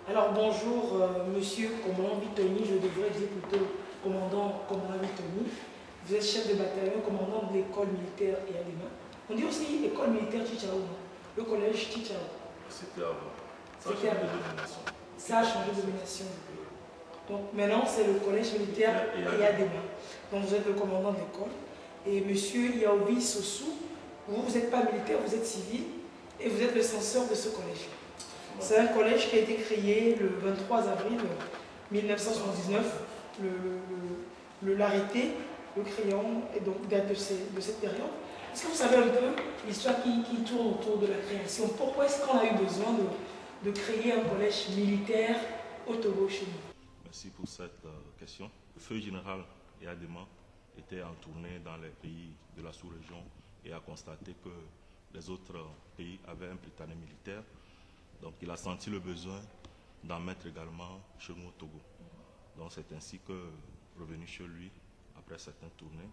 Alors bonjour, monsieur commandant Vitoni, je devrais dire plutôt commandant Vitoni. Vous êtes chef de bataillon, commandant de l'école militaire et Adema. On dit aussi école militaire Chichao, le collège Chichao. C'était avant. C'était avant. Ça a changé de domination. Donc maintenant c'est le collège militaire et Adema. Donc vous êtes le commandant de l'école. Et monsieur Yaobi Sossou, vous n'êtes pas militaire, vous êtes civil et vous êtes le censeur de ce collège. C'est un collège qui a été créé le 23 avril 1979. L'arrêté, le crayon, et donc date de cette période. Est-ce que vous savez un peu l'histoire qui tourne autour de la création? Pourquoi est-ce qu'on a eu besoin de créer un collège militaire au Togo chez nous? Merci pour cette question. Le feu général Adema était en tournée dans les pays de la sous-région et a constaté que les autres pays avaient un Britannique militaire. Donc il a senti le besoin d'en mettre également chez nous au Togo. Donc c'est ainsi que, revenu chez lui, après certaines tournées,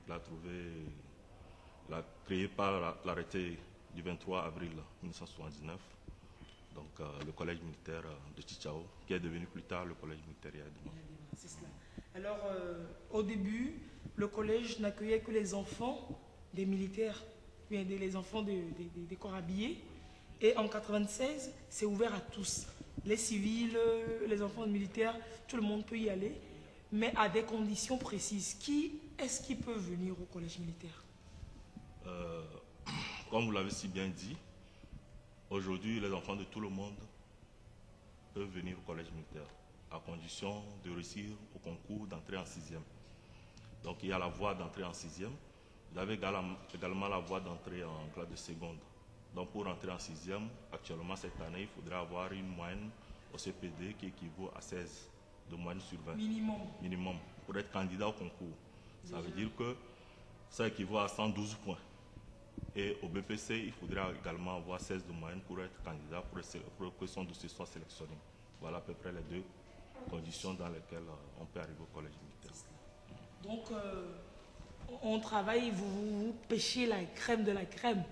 il a créé par l'arrêté du 23 avril 1979, donc le collège militaire de Chichao, qui est devenu plus tard le collège militaire Adema. C'est cela. Alors, au début, le collège n'accueillait que les enfants des militaires, bien les enfants des corps habillés. Et en 1996, c'est ouvert à tous. Les civils, les enfants militaires, tout le monde peut y aller, mais à des conditions précises. Qui est-ce qui peut venir au collège militaire? Comme vous l'avez si bien dit, aujourd'hui, les enfants de tout le monde peuvent venir au collège militaire, à condition de réussir au concours d'entrée en 6e. Donc il y a la voie d'entrée en 6e. Vous avez également la voie d'entrée en classe de seconde. Donc pour entrer en 6e, actuellement cette année, il faudra avoir une moyenne au CPD qui équivaut à 16 de moyenne sur 20. Minimum. Pour être candidat au concours. Ça veut dire que ça équivaut à 112 points. Et au BPC, il faudra également avoir 16 de moyenne pour être candidat, pour que son dossier soit sélectionné. Voilà à peu près les deux conditions dans lesquelles on peut arriver au collège militaire. Donc, on travaille, vous pêchez la crème de la crème.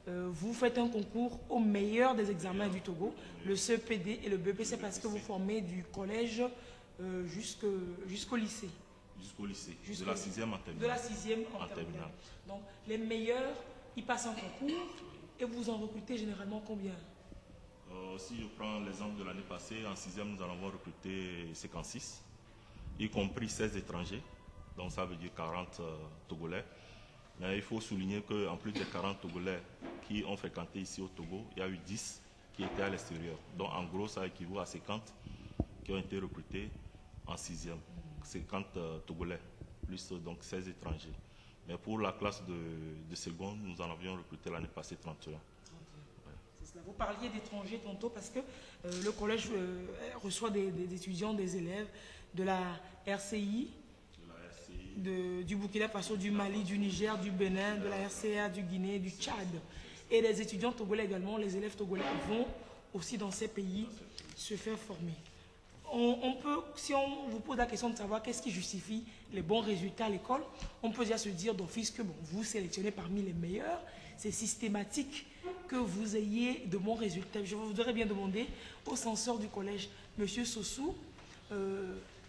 Vous faites un concours au meilleur des examens du Togo, le CPD et le BPC, parce que vous formez du collège jusqu'au lycée. Jusqu'au lycée, de la 6e en terminale. De la 6e en terminale. Donc, les meilleurs, ils passent un concours et vous en recrutez généralement combien? Si je prends l'exemple de l'année passée, en 6e, nous en avons recruté 56, y compris 16 étrangers, donc ça veut dire 40 Togolais. Mais il faut souligner qu'en plus des 40 Togolais qui ont fréquenté ici au Togo, il y a eu 10 qui étaient à l'extérieur. Donc en gros, ça équivaut à 50 qui ont été recrutés en 6e. 50 Togolais, plus donc 16 étrangers. Mais pour la classe de seconde, nous en avions recruté l'année passée 31. Ouais. Vous parliez d'étrangers tantôt parce que le collège reçoit des étudiants, des élèves de la RCI, du Burkina Faso, du Mali, du Niger, du Bénin, de la RCA, du Guinée, du Tchad. Et les étudiants togolais également, les élèves togolais vont aussi dans ces pays se faire former. On peut, si on vous pose la question de savoir qu'est-ce qui justifie les bons résultats à l'école, on peut déjà se dire d'office que bon, vous sélectionnez parmi les meilleurs, c'est systématique que vous ayez de bons résultats. Je voudrais bien demander au censeur du collège, M. Sossou,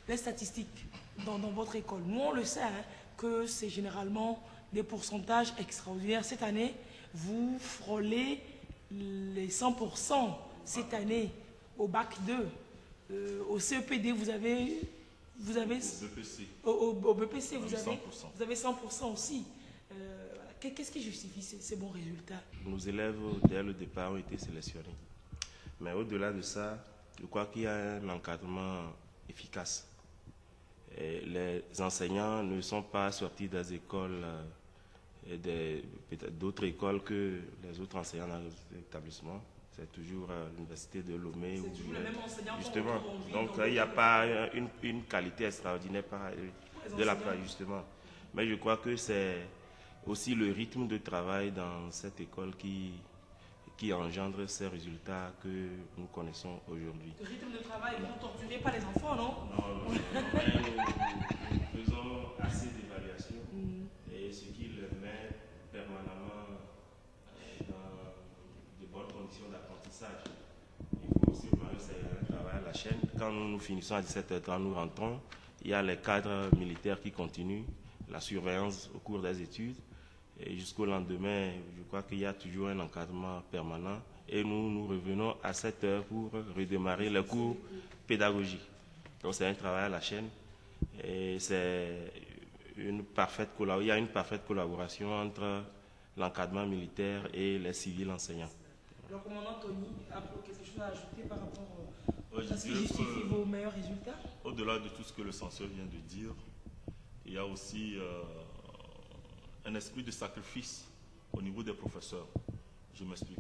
les statistiques dans votre école. Nous, on le sait, hein, que c'est généralement des pourcentages extraordinaires. Cette année, vous frôlez les 100%. Cette année, au bac 2. Au CEPD, vous avez au BPC, vous avez 100% aussi. Qu'est-ce qui justifie ces bons résultats? Nos élèves, dès le départ, ont été sélectionnés. Mais au-delà de ça, je crois qu'il y a un encadrement efficace. Et les enseignants ne sont pas sortis des écoles, d'autres écoles que les autres enseignants dans les établissements. C'est toujours l'université de Lomé. C'est toujours le même enseignant. Justement. Donc il n'y a pas une qualité extraordinaire de la part, justement. Mais je crois que c'est aussi le rythme de travail dans cette école qui engendre ces résultats que nous connaissons aujourd'hui. Le rythme de travail, vous ne torturez pas les enfants, non? Non, nous faisons assez d'évaluations et ce qui les met permanemment dans de bonnes conditions d'apprentissage. Il faut aussi voir que c'est un travail à la quand nous finissons à 17h30, nous rentrons. Il y a les cadres militaires qui continuent la surveillance au cours des études. Et jusqu'au lendemain, je crois qu'il y a toujours un encadrement permanent. Et nous revenons à 7h pour redémarrer le cours pédagogique. Donc c'est un travail à la chaîne. Et c'est il y a une parfaite collaboration entre l'encadrement militaire et les civils enseignants. Alors, commandant Tony, a quelque chose à ajouter par rapport à ce qui justifie vos meilleurs résultats? Au-delà de tout ce que le censeur vient de dire, il y a aussi un esprit de sacrifice au niveau des professeurs. Je m'explique.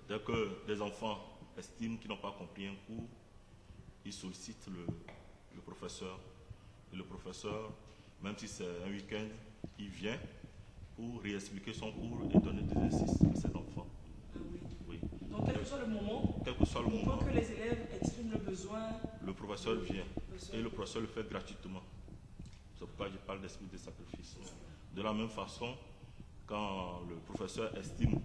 Dès que des enfants estiment qu'ils n'ont pas compris un cours, ils sollicitent le professeur. Et le professeur, même si c'est un week-end, il vient pour réexpliquer son cours et donner des exercices à ses enfants. Oui. Donc, quel que soit le moment, pour que les élèves expriment le besoin, le professeur vient. Et le professeur le fait gratuitement. C'est pourquoi je parle d'esprit de sacrifice. De la même façon, quand le professeur estime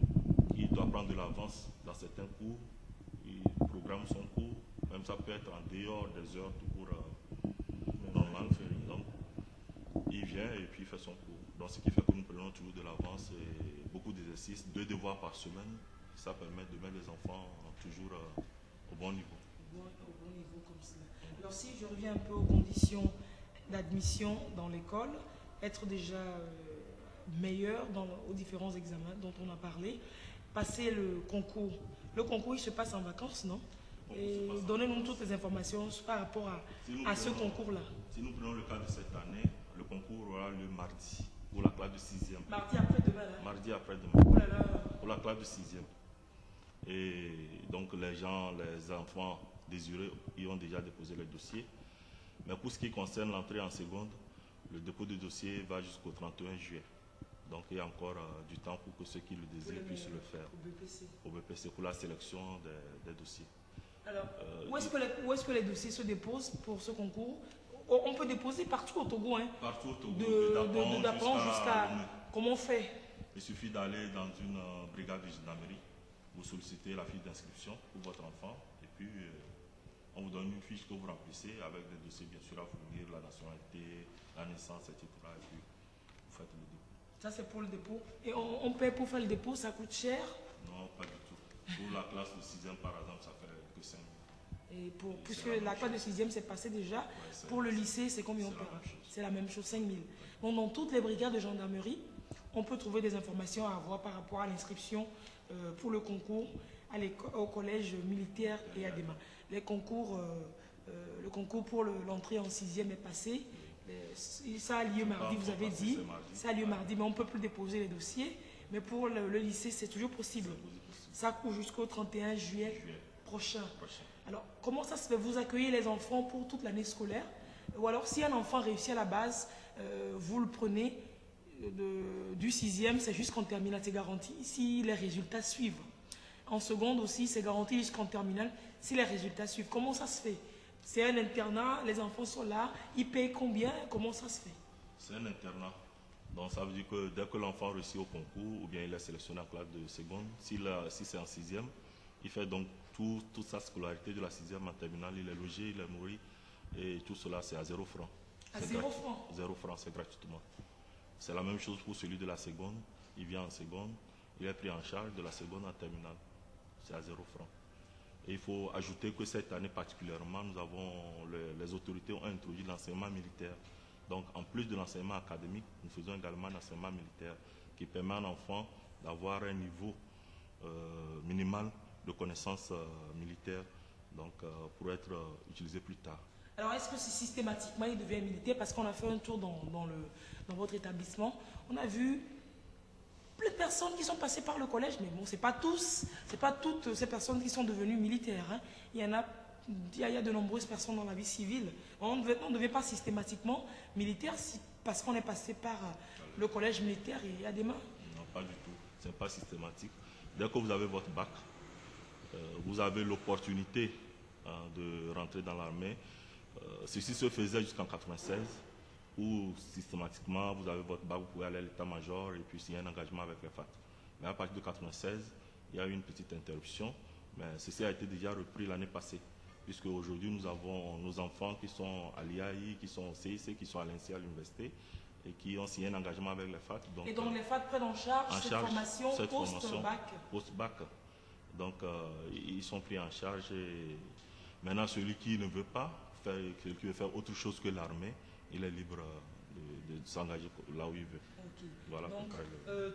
qu'il doit prendre de l'avance dans certains cours, il programme son cours, même ça peut être en dehors des heures de cours normales. Donc, il vient et puis il fait son cours. Donc, ce qui fait que nous prenons toujours de l'avance et beaucoup d'exercices, 2 devoirs par semaine. Ça permet de mettre les enfants toujours au bon niveau. Au bon niveau comme cela. Alors, si je reviens un peu aux conditions d'admission dans l'école, être déjà meilleur aux différents examens dont on a parlé, passer le concours. Le concours, il se passe en vacances, non? Et donnez-nous toutes les informations par rapport à ce concours-là. Si nous prenons le cas de cette année, le concours aura lieu mardi pour la classe de 6e. Mardi après-demain, là? Mardi après-demain. Oh là là. Pour la classe de 6e. Et donc les enfants désireux, ils ont déjà déposé le dossier. Mais pour ce qui concerne l'entrée en seconde, le dépôt de dossier va jusqu'au 31 juillet. Donc il y a encore du temps pour que ceux qui le désirent puissent le faire. Au BPC pour la sélection des dossiers. Alors, où est-ce que les dossiers se déposent pour ce concours? On peut déposer partout au Togo, hein? Partout au Togo, de Dapron jusqu'à... Comment on fait? Il suffit d'aller dans une brigade de gendarmerie, vous sollicitez la fiche d'inscription pour votre enfant, et puis on vous donne une fiche que vous remplissez avec des dossiers bien sûr à fournir, la nationalité, la naissance, etc. Et puis vous faites le dépôt. Ça c'est pour le dépôt. Et on paie pour faire le dépôt, ça coûte cher? Non, pas du tout. Pour la classe de 6e par exemple, ça fait que 5 000. Et puisque la classe de 6e c'est passé déjà, ouais, pour le lycée c'est combien on paie? C'est la même chose, 5 000. Donc dans toutes les brigades de gendarmerie, on peut trouver des informations à avoir par rapport à l'inscription pour le concours au collège militaire et à Dema. Le concours pour l'entrée en 6e est passé. Ça a lieu mardi, vous avez dit. Ça a lieu mardi, mais on ne peut plus déposer les dossiers. Mais pour le lycée, c'est toujours possible. Ça court jusqu'au 31 juillet prochain. Alors, comment ça se fait? Vous accueillez les enfants pour toute l'année scolaire? Ou alors, si un enfant réussit à la base, vous le prenez du 6e, c'est jusqu'en terminale, c'est garanti si les résultats suivent. En seconde aussi, c'est garanti jusqu'en terminale si les résultats suivent. Comment ça se fait? C'est un internat, les enfants sont là, ils payent combien? Comment ça se fait? C'est un internat. Donc ça veut dire que dès que l'enfant réussit au concours, ou bien il est sélectionné en classe de seconde, si c'est en 6e, il fait donc toute sa scolarité de la 6e en terminale, il est logé, il est nourri, et tout cela c'est à 0 francs. À 0 francs? 0 francs, c'est gratuitement. C'est la même chose pour celui de la seconde. Il vient en seconde, il est pris en charge de la seconde en terminale. C'est à 0 francs. Et il faut ajouter que cette année particulièrement, les autorités ont introduit l'enseignement militaire. Donc en plus de l'enseignement académique, nous faisons également l'enseignement militaire qui permet à un enfant d'avoir un niveau minimal de connaissances militaires pour être utilisé plus tard. Alors, est-ce que c'est systématiquement il devient militaire? Parce qu'on a fait un tour dans votre établissement. On a vu plein de personnes qui sont passées par le collège, mais bon, c'est pas toutes ces personnes qui sont devenues militaires. Hein. Il y a de nombreuses personnes dans la vie civile. On ne devient pas systématiquement militaire parce qu'on est passé par le collège militaire et il y a des mains. Non, pas du tout. Ce n'est pas systématique. Dès que vous avez votre bac, vous avez l'opportunité de rentrer dans l'armée. Ceci se faisait jusqu'en 1996, où systématiquement vous avez votre bac, vous pouvez aller à l'état-major et puis s'il y a un engagement avec les FAT. Mais à partir de 1996, il y a eu une petite interruption, mais ceci a été déjà repris l'année passée. puisque aujourd'hui nous avons nos enfants qui sont à l'IAI, qui sont au CIC, qui sont à l'INSEE à l'université et qui ont signé un engagement avec les FAT. Et donc les FAT prennent en charge cette formation post-bac. Post-bac. Donc ils sont pris en charge. Et maintenant celui qui ne veut pas faire, qui veut faire autre chose que l'armée, il est libre de s'engager là où il veut. Okay. Voilà. Donc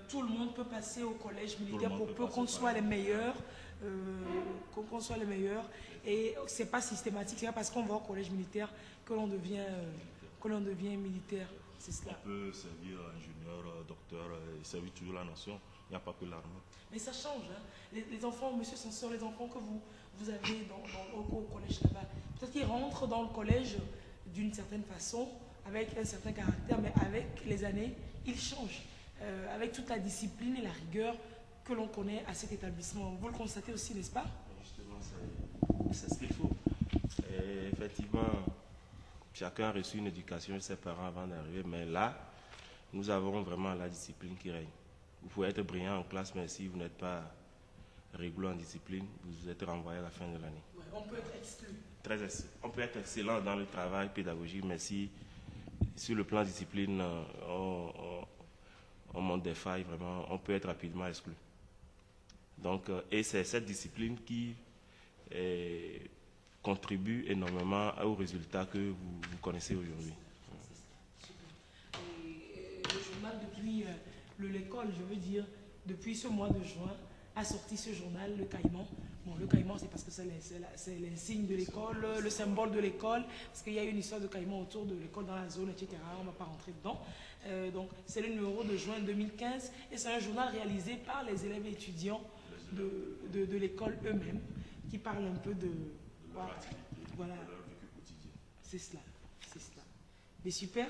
tout le monde peut passer au collège militaire pour peu qu'on soit les meilleurs. Qu'on soit les meilleurs. Et c'est pas systématique, c'est pas parce qu'on va au collège militaire que l'on devient militaire. C'est cela. On peut servir ingénieur, docteur, et servir toujours la nation. Il n'y a pas que l'armée. Mais ça change. Hein. Les enfants, monsieur Censeur, les enfants que vous avez au collège là-bas, peut-être qu'ils rentrent dans le collège d'une certaine façon, avec un certain caractère, mais avec les années, ils changent. Avec toute la discipline et la rigueur que l'on connaît à cet établissement. Vous le constatez aussi, n'est-ce pas? Justement, c'est ce qu'il faut. Et effectivement, chacun a reçu une éducation de ses parents avant d'arriver, mais là, nous avons vraiment la discipline qui règne. Vous pouvez être brillant en classe, mais si vous n'êtes pas rigoureux en discipline, vous êtes renvoyé à la fin de l'année. Ouais, on peut être exclu. On peut être excellent dans le travail pédagogique, mais si sur le plan discipline, on monte des failles, vraiment, on peut être rapidement exclu. Donc, et c'est cette discipline qui contribue énormément aux résultats que vous connaissez aujourd'hui. Le journal, depuis l'école, je veux dire, depuis ce mois de juin, a sorti ce journal, le Caïman. Bon, le Caïman, c'est parce que c'est l'insigne de l'école, le symbole de l'école, parce qu'il y a une histoire de Caïman autour de l'école dans la zone, etc. On ne va pas rentrer dedans. Donc, c'est le numéro de juin 2015, et c'est un journal réalisé par les élèves et étudiants de l'école eux-mêmes, qui parlent un peu de... Voilà. C'est cela. Mais super.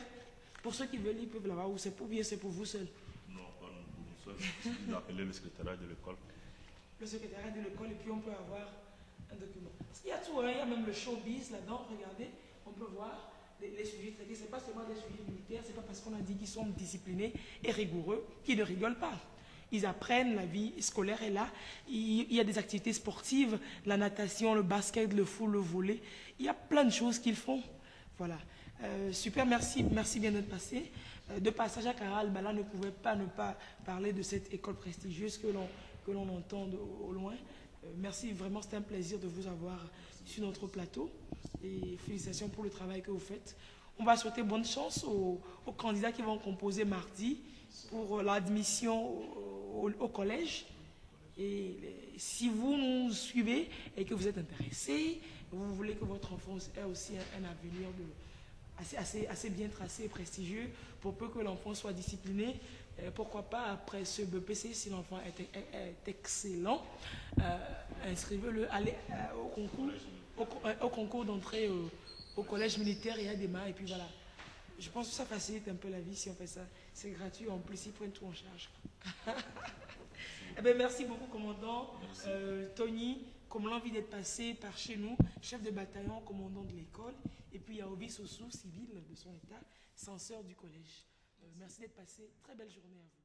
Pour ceux qui veulent, ils peuvent l'avoir, ou c'est pour vous seul? Non, pas pour nous seuls. Il faut appeler le secrétariat de l'école. Le secrétariat de l'école, et puis on peut avoir un document. Il y a tout, hein, il y a même le showbiz là-dedans, regardez, on peut voir les sujets traités. Ce n'est pas seulement des sujets militaires, ce n'est pas parce qu'on a dit qu'ils sont disciplinés et rigoureux qu'ils ne rigolent pas. Ils apprennent, la vie scolaire est là. Il y a des activités sportives, la natation, le basket, le foot, le volley. Il y a plein de choses qu'ils font. Voilà. Super, merci bien d'être passé. De passage à Caral, Bala ne pouvait pas ne pas parler de cette école prestigieuse que l'on entend au loin. Merci, vraiment, c'était un plaisir de vous avoir sur notre plateau. Et félicitations pour le travail que vous faites. On va souhaiter bonne chance aux candidats qui vont composer mardi pour l'admission au collège. Et si vous nous suivez et que vous êtes intéressé, vous voulez que votre enfant ait aussi un avenir assez bien tracé et prestigieux, pour peu que l'enfant soit discipliné, pourquoi pas après ce BPC, si l'enfant est excellent, inscrivez-le, allez au concours d'entrée au collège militaire, il y a des mains, et puis voilà. Je pense que ça facilite un peu la vie si on fait ça. C'est gratuit, en plus ils prennent tout en charge. Eh bien, merci beaucoup, commandant. Tony, comme l'envie d'être passé par chez nous, chef de bataillon, commandant de l'école. Et puis il y a Obi Sossou, civil de son état, censeur du collège. Merci d'être passé. Très belle journée à vous.